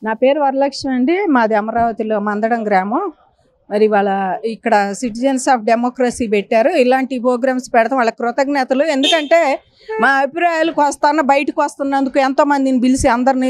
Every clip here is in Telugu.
నా పేరు వరలక్ష్మి అండి. మాది అమరావతిలో మందడం గ్రామం. మరి వాళ్ళ ఇక్కడ సిటిజన్స్ ఆఫ్ డెమోక్రసీ పెట్టారు. ఇలాంటి ప్రోగ్రామ్స్ పెడతాం వాళ్ళ కృతజ్ఞతలు. ఎందుకంటే మా అభిప్రాయాలకు వస్తాను బయటకు వస్తున్నందుకు ఎంతోమందిని పిలిచి అందరినీ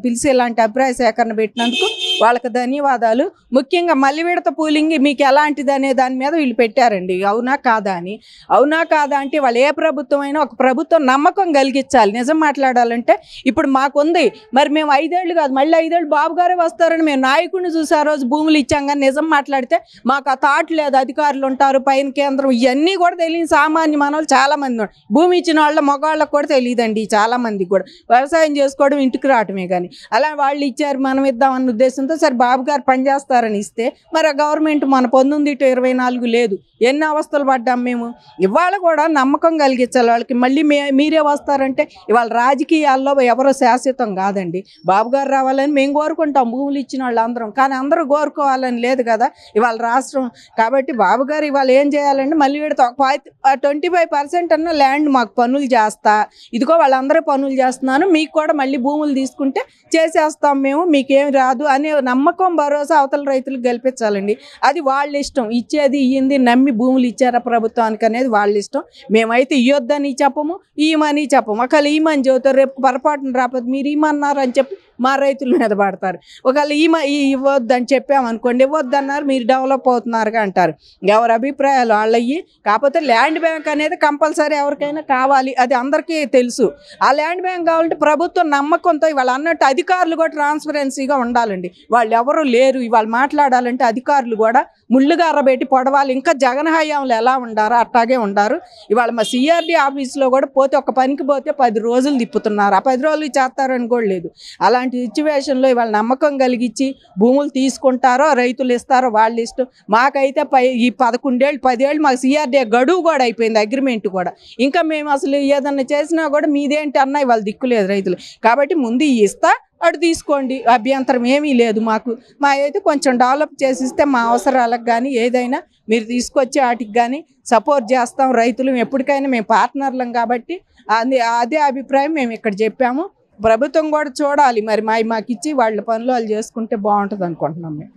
పిలిచి ఇలాంటి అభిప్రాయ సేకరణ పెట్టినందుకు వాళ్ళకి ధన్యవాదాలు. ముఖ్యంగా మల్లివిడత పూలింగ్ మీకు ఎలాంటిది అనే దాని మీద వీళ్ళు పెట్టారండి. అవునా కాదా అని. అవునా కాదా అంటే వాళ్ళు ఏ ప్రభుత్వం అయినా ఒక ప్రభుత్వం నమ్మకం కలిగించాలి. నిజం మాట్లాడాలంటే ఇప్పుడు మాకుంది. మరి మేము 5 ఏళ్ళు కాదు మళ్ళీ 5 ఏళ్ళు బాబు గారే వస్తారని మేము నాయకుడిని చూసి ఆ రోజు భూములు ఇచ్చాం. కానీ నిజం మాట్లాడితే మాకు ఆ థాట్ లేదు. అధికారులు ఉంటారు పైన కేంద్రం ఇవన్నీ కూడా తెలియని సామాన్య మానవులు చాలామంది ఉన్నారు. భూమి ఇచ్చిన వాళ్ళ మగవాళ్ళకు కూడా తెలియదండి. చాలామందికి కూడా వ్యవసాయం చేసుకోవడం ఇంటికి రావటమే. కానీ అలా వాళ్ళు ఇచ్చారు మనం ఇద్దామన్న ఉద్దేశంతో సరే బాబు గారు పనిచేస్తారని ఇస్తే మరి ఆ గవర్నమెంట్ మన 19-24 లేదు. ఎన్ని అవస్థలు పడ్డాం మేము. ఇవాళ కూడా నమ్మకం కలిగించాలి వాళ్ళకి. మళ్ళీ మీరే వస్తారంటే ఇవాళ రాజకీయాల్లో ఎవరో శాశ్వతం కాదండి. బాబు గారు రావాలని మేము కోరుకుంటాం భూములు ఇచ్చిన వాళ్ళు అందరం. కానీ అందరూ కోరుకోవాలని లేదు కదా ఇవాళ రాష్ట్రం. కాబట్టి బాబు గారు ఇవాళ ఏం చేయాలంటే మళ్ళీ వీడితో 25% అన్న ల్యాండ్ మాకు పనులు చేస్తా, ఇదిగో వాళ్ళందరూ పనులు చేస్తున్నాను, మీకు కూడా మళ్ళీ భూములు తీసుకుంటే చేసేస్తాం మేము, మీకేం రాదు అనే నమ్మకం భరోసా అవతల రైతులకు గెలిపించాలండి. అది వాళ్ళ ఇష్టం. ఇచ్చేది ఇయ్యింది నమ్మి భూములు ఇచ్చారా ప్రభుత్వానికి అనేది వాళ్ళ ఇష్టం. మేమైతే ఇవ్వద్దని చెప్పము, ఇయ్యమని చెప్పము. ఒకవేళ ఇయ్యమని చెబుతారు, రేపు పొరపాటున రాకపోతే మీరు ఇమ్మన్నారు అని చెప్పి మా రైతుల మీద పడతారు. ఒకవేళ ఇవ్వద్దని చెప్పామనుకోండి, ఇవ్వద్దన్నారు మీరు డెవలప్ అవుతున్నారుగా అంటారు. ఎవరి అభిప్రాయాలు వాళ్ళయ్యి. కాకపోతే ల్యాండ్ బ్యాంక్ అనేది కంపల్సరీ ఎవరికైనా కావాలి, అది అందరికీ తెలుసు. ఆ ల్యాండ్ బ్యాంక్ కావాలంటే ప్రభుత్వం నమ్మకంతో ఇవాళ అన్నట్టు అధికారులు కూడా ట్రాన్స్పరెన్సీగా ఉండాలండి. వాళ్ళు ఎవరు లేరు. ఇవాళ మాట్లాడాలంటే అధికారులు కూడా ముళ్ళుగా అరబెట్టి పొడవాలి. ఇంకా జగన్ హయాంలో ఎలా ఉండారో అట్టాగే ఉండారు. ఇవాళ మా సిఆర్డీ ఆఫీస్లో కూడా పోతే ఒక పనికి పోతే 10 రోజులు తిప్పుతున్నారు. ఆ 10 రోజులు చేస్తారని కూడా లేదు. అలాంటి సిచ్యువేషన్లో ఇవాళ నమ్మకం కలిగించి భూములు తీసుకుంటారో రైతులు ఇస్తారో వాళ్ళ ఇష్టం. మాకైతే ఈ 11 ఏళ్ళు 10 ఏళ్ళు మాకు సిఆర్డీ గడువు కూడా అయిపోయింది, అగ్రిమెంట్ కూడా. ఇంకా మేము అసలు ఏదన్నా చేసినా కూడా మీదేంటి అన్నా ఇవాళ దిక్కులేదు రైతులు. కాబట్టి ముందు ఇస్తా అటు తీసుకోండి, అభ్యంతరం ఏమీ లేదు మాకు. మా అయితే కొంచెం డెవలప్ చేసిస్తే మా అవసరాలకు కానీ ఏదైనా మీరు తీసుకొచ్చి వాటికి కానీ సపోర్ట్ చేస్తాం. రైతులు ఎప్పటికైనా మేము పార్ట్నర్లం కాబట్టి అదే అభిప్రాయం మేము ఇక్కడ చెప్పాము. ప్రభుత్వం కూడా చూడాలి మరి మాకు ఇచ్చి వాళ్ళ పనులు వాళ్ళు చేసుకుంటే బాగుంటుంది అనుకుంటున్నాం మేము.